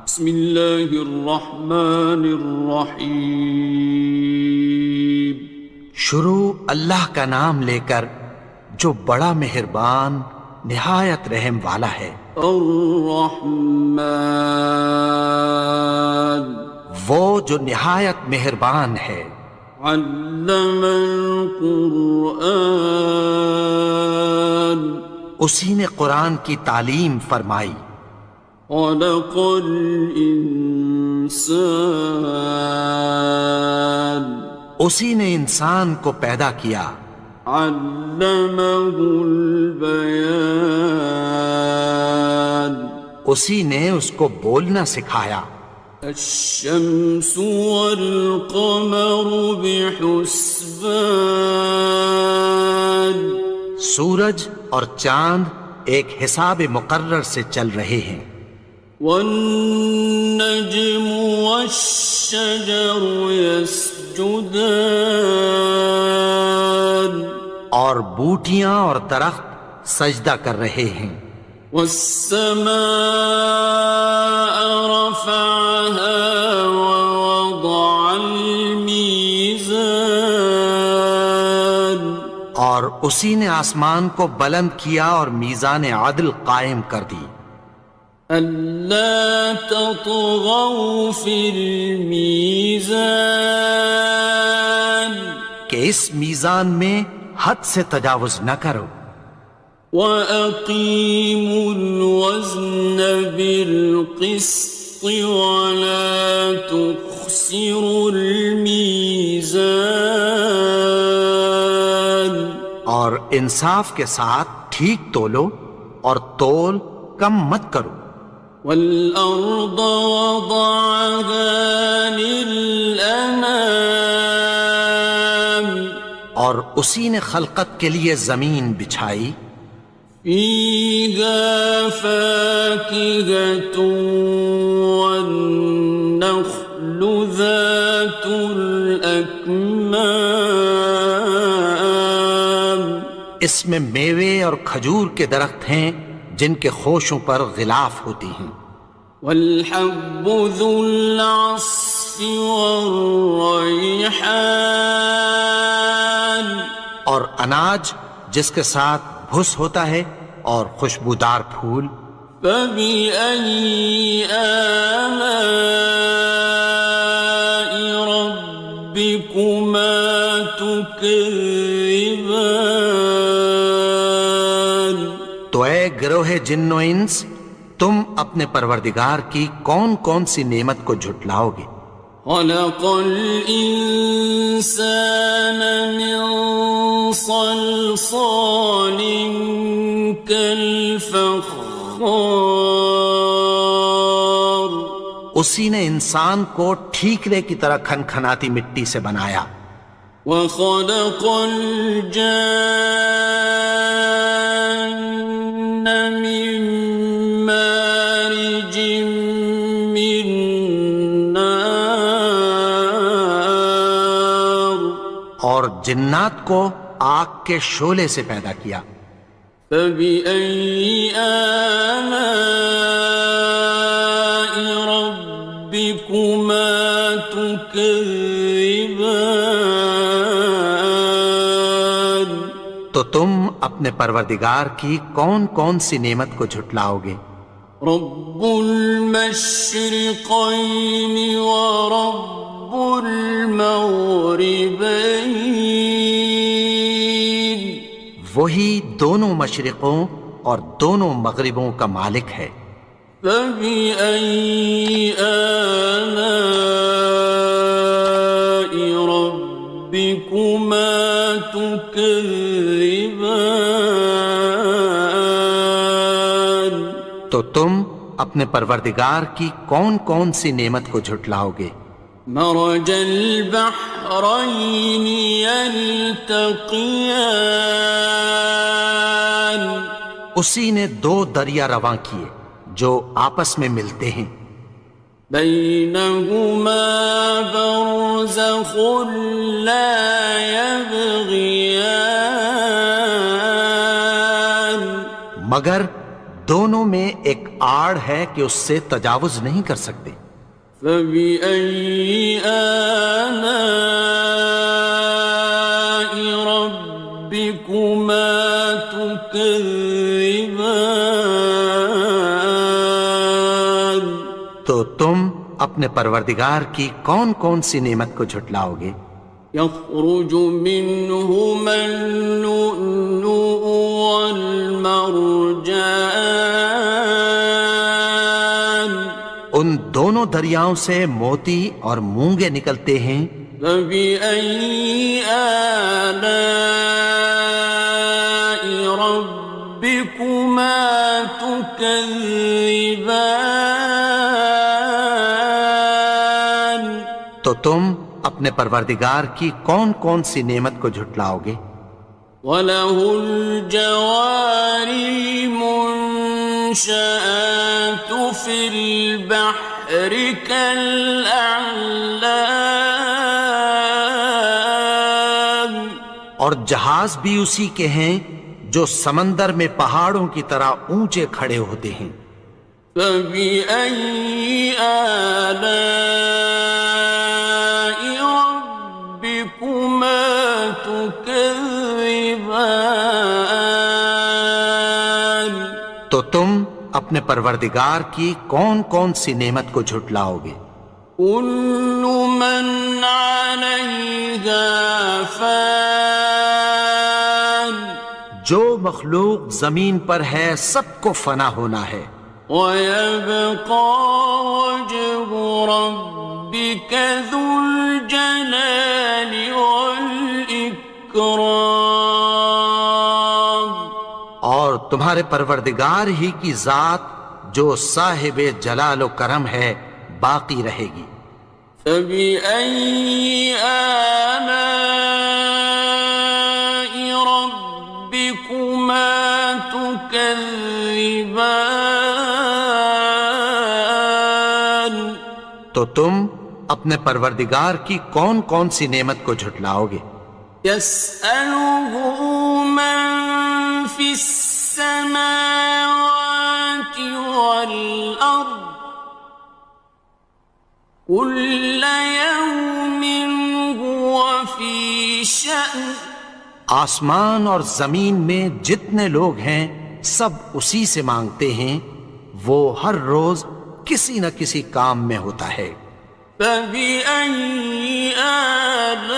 بسم اللہ الرحمن الرحیم۔ شروع اللہ کا نام لے کر جو بڑا مہربان نہایت رحم والا ہے۔ الرحمن، وہ جو نہایت مہربان ہے۔ علم القرآن، اسی نے قرآن کی تعلیم فرمائی۔ خلق الانسان، اسی نے انسان کو پیدا کیا۔ علمہ البیان، اسی نے اس کو بولنا سکھایا۔ الشمس والقمر بحسبان، سورج اور چاند ایک حساب مقرر سے چل رہے ہیں۔ والنجم والشجر يسجدان، اور بوٹیاں اور درخت سجدہ کر رہے ہیں۔ والسماء رفعها ووضع الميزان، اور اسی نے آسمان کو بلند کیا اور میزان عدل قائم کر دی۔ ألا تطغوا في الميزان، کہ اس میزان میں حد سے تجاوز نہ کرو۔ وَأَقِيمُوا الْوَزْنَ بِالْقِسْطِ وَلَا تُخْسِرُوا الْمِيزَانَ، اور انصاف کے ساتھ ٹھیک تولو اور تول کم مت کرو۔ وَالْأَرْضَ وَضَعَهَا لِلْأَنَامِ، اور اسی نے خلقت کے لیے زمین بچھائی۔ فِيهَا فَاكِهَةٌ وَالنَّخْلُ ذَاتُ الْأَكْمَامِ، اس میں میوے اور کھجور کے درخت ہیں جن کے خوشوں پر غلاف ہوتی ہیں۔ وَالْحَبُّ ذُو الْعَصْفِ وَالرَّيْحَانِ، اور اناج جس کے ساتھ بھس ہوتا ہے اور خوشبودار پھول۔ فَبِأَيِّ آلَاءِ رَبِّكُمَا تُكَذِّبَانِ، تو اے گروہ جن و انس، تم اپنے پروردگار کی کون کون سی نعمت کو جھٹلاؤ گے؟ خَلَقَ الْإِنسَانَ مِنْ صَلْصَالٍ كَالْفَخَّارِ، اسی نے انسان کو ٹھیکرے کی طرح کھنکھناتی مٹی سے بنایا۔ وَخَلَقَ الْجَانَّ مِن مَّارِجٍ مِّن نَّارٍ، اور جنات کو آگ کے شعلے سے پیدا کیا۔ فَبِأَيِّ آلَاءِ رَبِّكُمَا تُكَذِّبَانِ، تو تم اپنے پروردگار کی کون کون سی نعمت کو جھٹلاؤ گے؟ رب المشرقين ورب المغربين، وہی دونوں مشرقوں اور دونوں مغربوں کا مالک ہے۔ فَبِأَيِّ آلَاءِ رَبِّكُمَا تُكَذِّبَانِ، تو تم اپنے پروردگار کی کون کون سی نعمت کو جھٹلاؤ گے؟ مرج البحرين يلتقيان، اسی نے دو دریا رواں کیے جو آپس میں ملتے ہیں۔ بينهما برزخ لا يبغيان، مگر دونوں میں ایک آڑ ہے کہ اس سے تجاوز نہیں کر سکتے۔ فبأي آلاء ربكما تكذبان؟ تو تم اپنے پروردگار کی کون کون سی نعمت کو جھٹلاؤ گے؟ يخرج منهما اللؤلؤ والمرجان ان دونوں دریاؤں سے موتی اور مونگے نکلتے ہیں۔ فبأي آلاء ربكما تكذبان؟ تو تم اپنے پروردگار کی کون کون سی نعمت کو جھٹلاؤ گے؟ وَلَهُ الْجَوَارِ الْمُنشَآتُ فِي الْبَحْرِ كَالْأَعْلَامِ، اور جہاز بھی اسی کے ہیں جو سمندر میں پہاڑوں کی طرح اونچے کھڑے ہوتے ہیں۔ فَبِأَيِّ آلَاءِ رَبِّكُمَا تُكَذِّبَانِ؟ تو تم اپنے پروردگار کی کون کون سی نعمت کو جھٹلاؤ گے؟ كُلُّ مَنْ عَلَيْهَا فَانٍ، جو مخلوق زمین پر ہے سب کو فنا ہونا ہے۔ وَيَبْقَى وَجْهُ رَبِّكَ ذُو الْجَلَالِ وَالْإِكْرَامِ، اور تمہارے پروردگار ہی کی ذات جو صاحب جلال و کرم ہے باقی رہے گی۔ فَبِأَيِّ آلَاءِ رَبِّكُمَا تُكَذِّبَانِ؟ تو تم اپنے پروردگار کی کون کون سی نعمت کو جھٹلاؤ گے؟ يَسْأَلُهُ مَن فِي السَّمَاوَاتِ وَالْأَرْضِ كُلَّ يَوْمٍ هُوَ فِي شَأْنٍ، آسمان اور زمین میں جتنے لوگ ہیں سب اسی سے مانگتے ہیں، وہ ہر روز کسی نہ کسی کام میں ہوتا ہے۔ فَبِأَيِّ آلَاءِ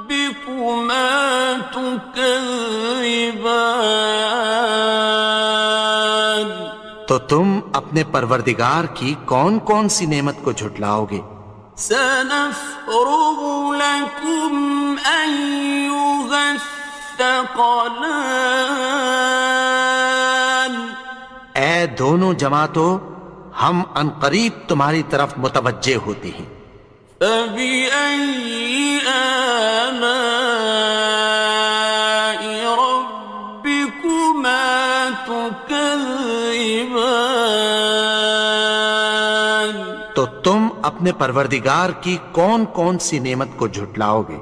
رَبِّكُمَا تُكَذِّبَانِ؟ تو تم اپنے پروردگار کی کون کون سی نعمت کو جھٹلاؤ گے؟ سَنَفْرُغُ لَكُمْ أَيُّهَ الثَّقَلَانِ، اے دونوں جماعتوں، ہم عنقریب تمہاری طرف متوجہ ہوتے ہیں۔ فَبِأَيِّ آلَاءِ رَبِّكُمَا تُكَذِّبَانِ؟ تو تم اپنے پروردگار کی کون کون سی نعمت کو جھٹلاؤ گے؟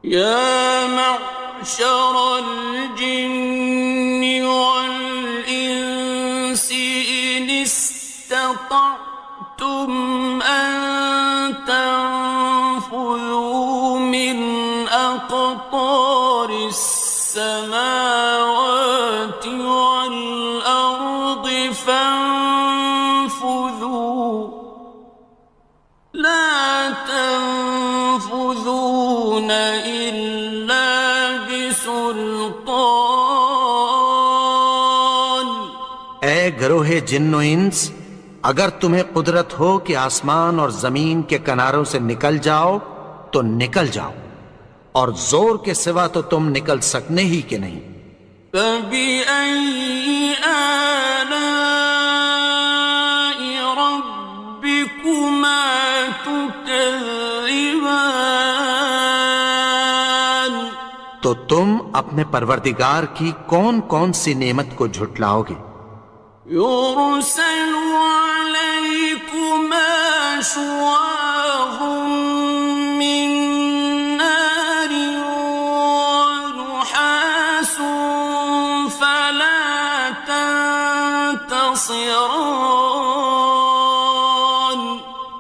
يَا مَعْشَرَ الْجِنِّ وَالْإِنسِ إِنِ اسْتَطَعْتُمْ أَن تَنفُذُوا مِنْ أَقْطَارِ السَّمَاوَاتِ وَالْأَرْضِ فَانفُذُوا، لَا تَنفُذُونَ إِلَّا بِسُلْطَانٍ۔ اے گروہ جن و انس، اگر تمہیں قدرت ہو کہ آسمان اور زمین کے کناروں سے نکل جاؤ تو نکل جاؤ، اور زور کے سوا تو تم نکل سکنے ہی کہ نہیں۔ فَبِأَيِّ آلَاءِ رَبِّكُمَا تُكَذِّبَانِ؟ تو تم اپنے پروردگار کی کون کون سی نعمت کو جھٹلاؤ گے؟ يُرْسَلُ عَلَيْكُمَا شُوَاظٌ مِّن نَّارٍ وَنُحَاسٌ خاصران.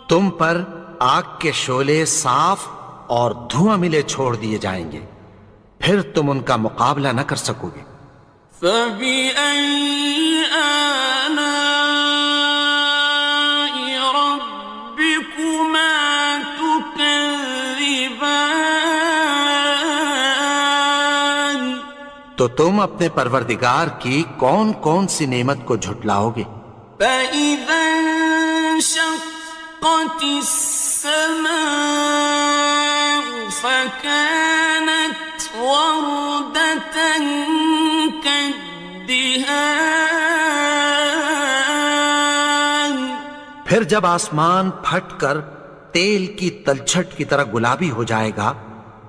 تم پر آگ کے شعلے صاف اور دھواں ملے چھوڑ دیے جائیں گے، پھر تم ان کا مقابلہ نہ کر سکو گے۔ فَبِأَيِّ آلَاءِ رَبِّكُمَا تُكَذِّبَانِ. تو تم اپنے پروردگار کی کون کون سی نعمت کو جھٹلاؤ گے؟ فَإِذَا انشَقَّتِ السَّمَاءُ فَكَانَتْ وَرْدَةً كَالدِّهَانِ. پھر جب آسمان پھٹ کر تیل کی تلچھٹ کی طرح گلابی ہو جائے گا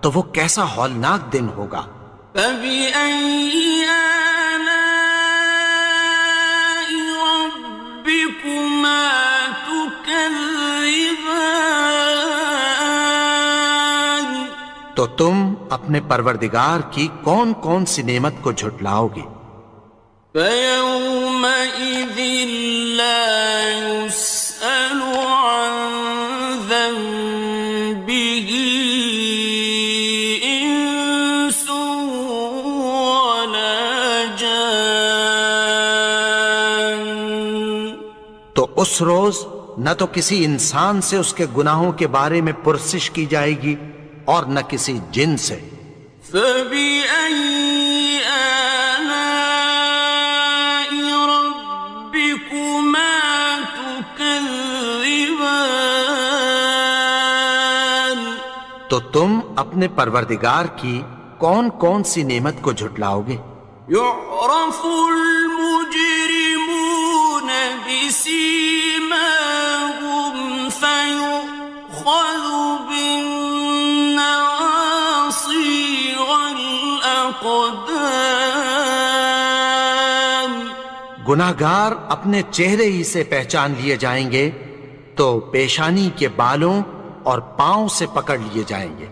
تو وہ کیسا ہولناک دن ہوگا۔ فَبِأَيِّ آلَاءِ رَبِّكُمَا تُكَذِّبَانِ. تو تم اپنے پروردگار کی کون کون سی نعمت کو جھٹلاؤ گے؟ فَيَوْمَئِذٍ لَا يُسْأَلُ عَنْ ذَنبِهِ إِنسٌ وَلَا جَانٌ. تو اس روز نہ تو کسی انسان سے اس کے گناہوں کے بارے میں پرسش کی جائے گی اور نہ کسی جن سے۔ فَبِأَيِّ آلَاءِ رَبِّكُمَا تُكَذِّبَانِ. تو تم اپنے پروردگار کی کون کون سی نعمت کو جھٹلاؤ گے؟ يُعْرَفُ الْمُجْرِمُونَ بِسِيمَاهُمْ فَيُؤْخَذُ بِالنَّوَاصِي وَالْأَقْدَامِ. گناہگار اپنے چہرے ہی سے پہچان لیے جائیں گے تو پیشانی کے بالوں اور پاؤں سے پکڑ لیے جائیں گے۔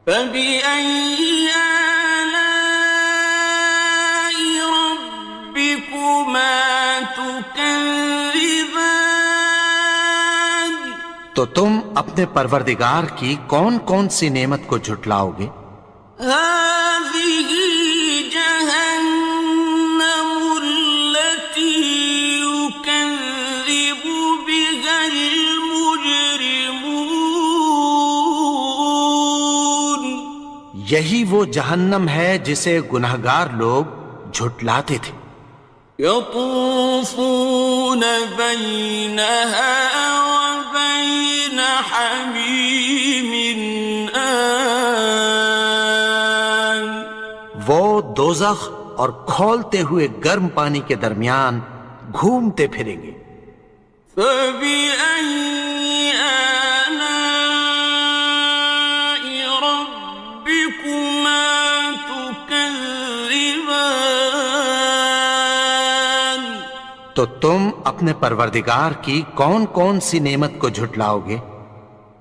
فَبِأَيِّ آلَاءِ رَبِّكُمَا تُكَذِّبَانِ. تو تم اپنے پروردگار کی کون کون سی نعمت کو جھٹلاؤ گے؟ هَٰذِهِ جَهَنَّمُ الَّتِي يُكَذِّبُ بِهَا الْمُجْرِمُونَ. یہی وہ جہنم ہے جسے گناہگار لوگ جھٹلاتے تھے۔ يَطُوفُونَ بَيْنَهَا وَبَيْنَ حَمِيمٍ آنٍ. وہ دوزخ اور کھولتے ہوئے گرم پانی کے درمیان گھومتے پھریں گے۔ فَبِأَيِّ آلَاءِ رَبِّكُمَا تُكَذِّبَانِ. تو تم اپنے پروردگار کی کون کون سی نعمت کو جھٹلاؤ گے؟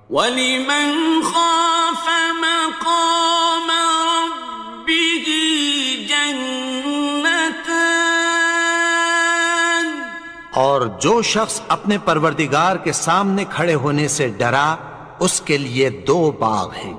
وَلِمَنْ خَافَ مَقَامَ رَبِّهِ جَنَّتَانِ. اور جو شخص اپنے پروردگار کے سامنے کھڑے ہونے سے ڈرا اس کے لیے دو باغ ہیں۔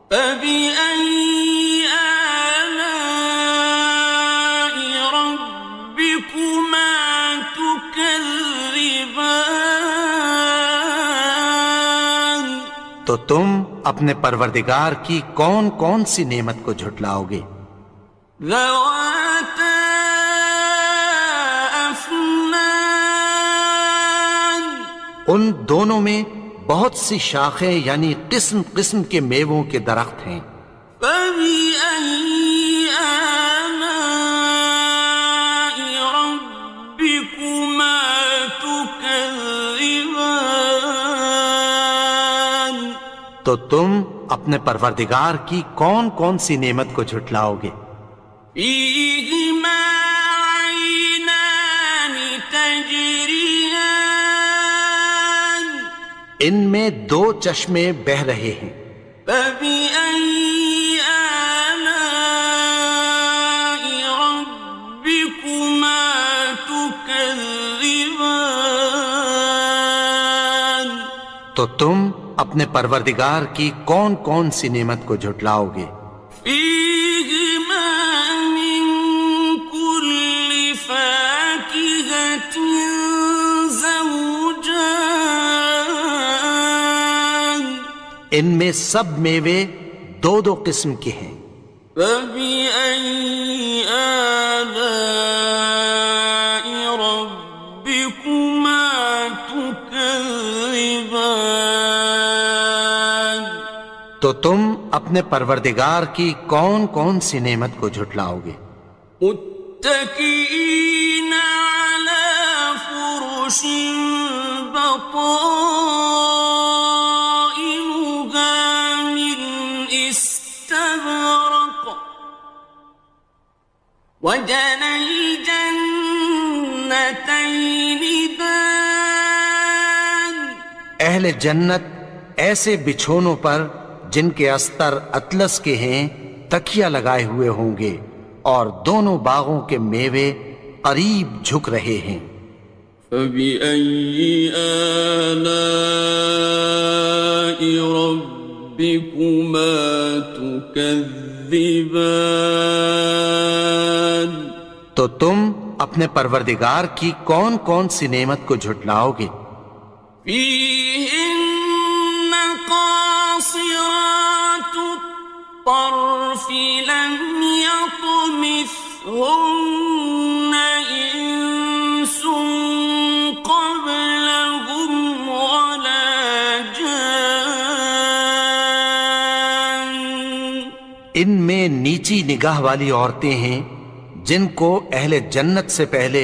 فَبِأَيِّ آلَاءِ رَبِّكُمَا تُكَذِّبَانِ. تو تم اپنے پروردگار کی کون کون سی نعمت کو جھٹلاؤ گے؟ ذَوَاتَا أَفْنَانٍ. ان دونوں میں بہت سی شاخیں یعنی قسم قسم کے میووں کے درخت ہیں۔ فَبِأَيِّ آلَاءِ رَبِّكُمَا تُكَذِّبَانِ. تو تم اپنے پروردگار کی کون کون سی نعمت کو جھٹلاؤ گے؟ فِيهِمَا عَيْنَانِ تَجْرِيَانِ. ان میں دو چشمے بہہ رہے ہیں۔ فَبِأَيِّ آلَاءِ رَبِّكُمَا تُكَذِّبَانِ. تكذبان تو تم اپنے پروردگار کی کون کون سی نعمت کو جھٹلاؤ گے؟ فيهما من كل فاكهة زوجان ان میں سب میوے دو دو قسم کے ہیں۔ فبأي آلاء ربكما تكذبان تو تم اپنے پروردگار کی کون کون سی نعمت کو جھٹلاؤ گے؟ متكئين على فرش بطائنها من استبرق وجنى الجنتين دان اہل جنت ایسے بچھونوں پر جن کے استر اطلس کے ہیں تکیہ لگائے ہوئے ہوں گے، اور دونوں باغوں کے میوے قریب جھک رہے ہیں۔ فبأي آلاء ربكما تكذبان تو تم اپنے پروردگار کی کون کون سی نعمت کو جھٹلاؤ گے؟ فيهن قاصرات الطرف لم يطمثهن إنس قبلهم ولا جان ان میں نیچی نگاہ والی عورتیں ہیں جن کو اہل جنت سے پہلے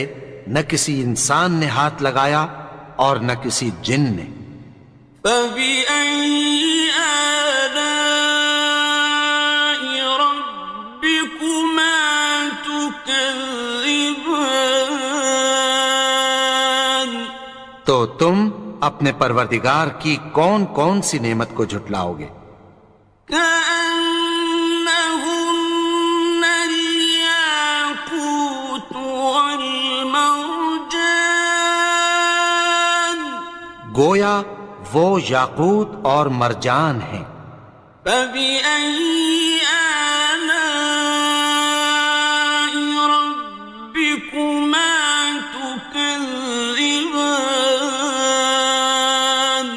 نہ کسی انسان نے ہاتھ لگایا اور نہ کسی جن نے۔ فبأي آلاء ربكما تكذبان تو تم اپنے پروردگار کی کون کون سی نعمت کو جھٹلاؤ گے؟ كأنهن الياقوت والمرجان گویا وہ یاقوت اور مرجان ہیں۔ فبأي آلاء ربكما تكذبان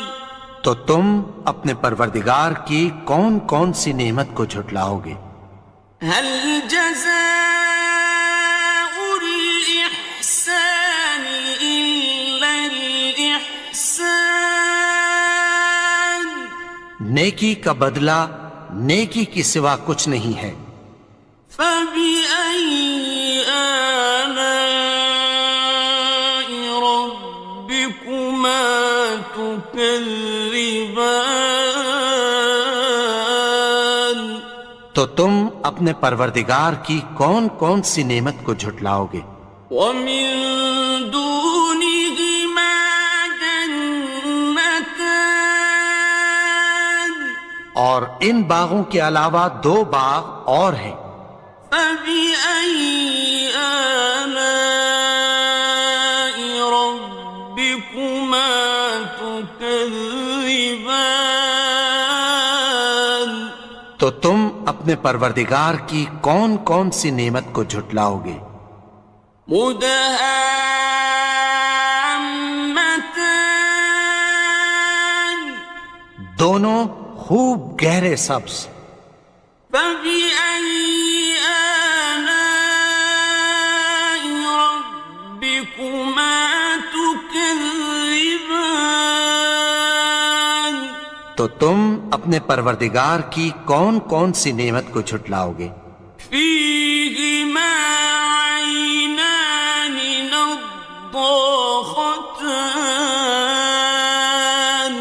تو تم اپنے پروردگار کی کون کون سی نعمت کو جھٹلاؤ گے؟ هل جزاء الإحسان إلا الإحسان نیکی کا بدلہ نیکی کی سوا کچھ نہیں ہے۔ فبأي آلاء ربكما تكذبان تو تم اپنے پروردگار کی کون کون سی نعمت کو جھٹلاؤ گے؟ ومن دونهما جنتان اور ان باغوں کے علاوہ دو باغ اور ہیں۔ فبأي آلاء ربكما تكذبان تو تم اپنے پروردگار کی کون کون سی نعمت کو جھٹلاؤ گے؟ مدهامتان دونوں خوب گہرے سبز۔ فبأي آلاء ربكما تكذبان تو تم اپنے پروردگار کی کون کون سی نعمت کو جھٹلاؤ گے؟ فيهما عينان نضاختان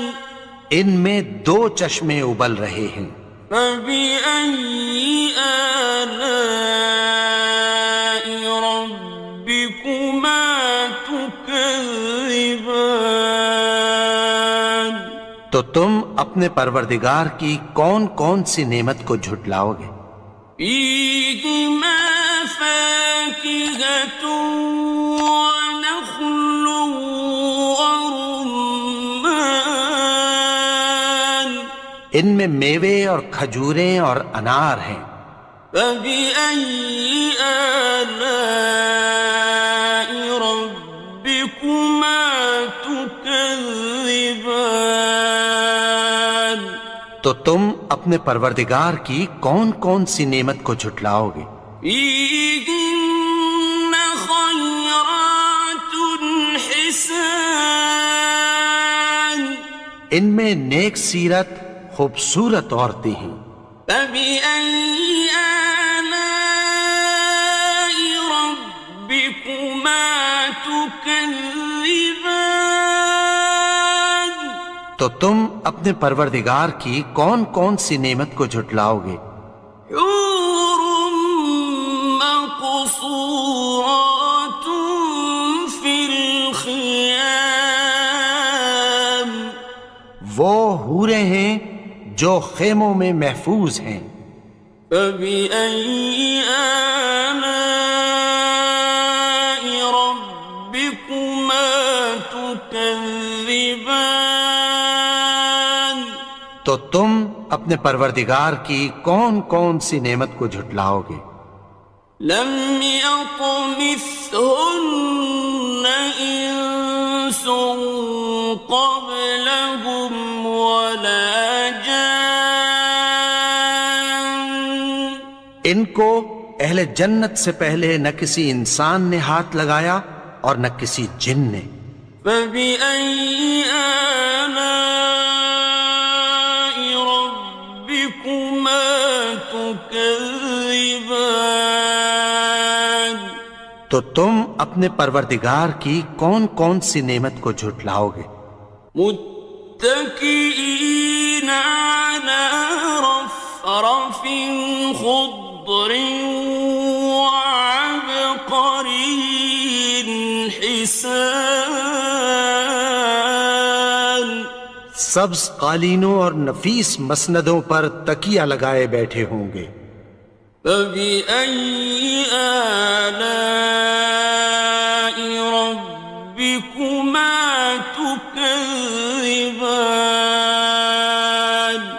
ان میں دو چشمے ابل رہے ہیں۔ فبأي آلاء ربكما تكذبان تو تم اپنے پروردگار کی کون کون سی نعمت کو جھٹلاؤ گے؟ فيهما فاكهة ونخل ان میں میوے اور کھجوریں اور انار ہیں۔ فبأي آلاء ربكما تكذبان؟ تو تم اپنے پروردگار کی کون کون سی نعمت کو جھٹلاؤ گے؟ فيهن خيرات حسان، ان میں نیک سیرت خوبصورت عورتیں ہیں۔ فبأي آلاء ربكما تكذبان؟ تو تم اپنے پروردگار کی کون کون سی نعمت کو جھٹلاؤ گے؟ حور مقصورات في الخيام، وہ حوریں ہیں جو خیموں میں محفوظ ہیں۔ فبأي آلاء ربكما تكذبان؟ تو تم اپنے پروردگار کی کون کون سی نعمت کو جھٹلاؤ گے؟ لم يطمثهن إنس قبلهم ولا جان، ان کو اہل جنت سے پہلے نہ کسی انسان نے ہاتھ لگایا اور نہ کسی جن نے۔ فبأي آلاء ربكما تكذبان؟ تو تم اپنے پروردگار کی کون کون سی نعمت کو جھٹلاؤ گے؟ متكئين على رفرف خضر وعبقري حسان، سبز قالینوں اور نفیس مسندوں پر تکیہ لگائے بیٹھے ہوں گے۔ فبأي آلاء ربكما تكذبان؟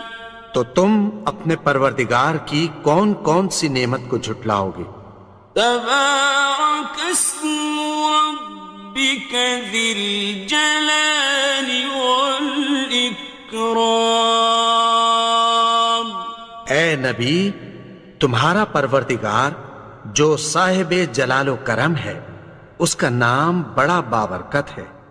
تو تم اپنے پروردگار کی کون کون سی نعمت کو جھٹلاؤ گے؟ تبارك اسم ربك ذي الجلال والإكرام۔ اے نبی، تمہارا پروردگار جو صاحب جلال و کرم ہے، اس کا نام بڑا بابرکت ہے۔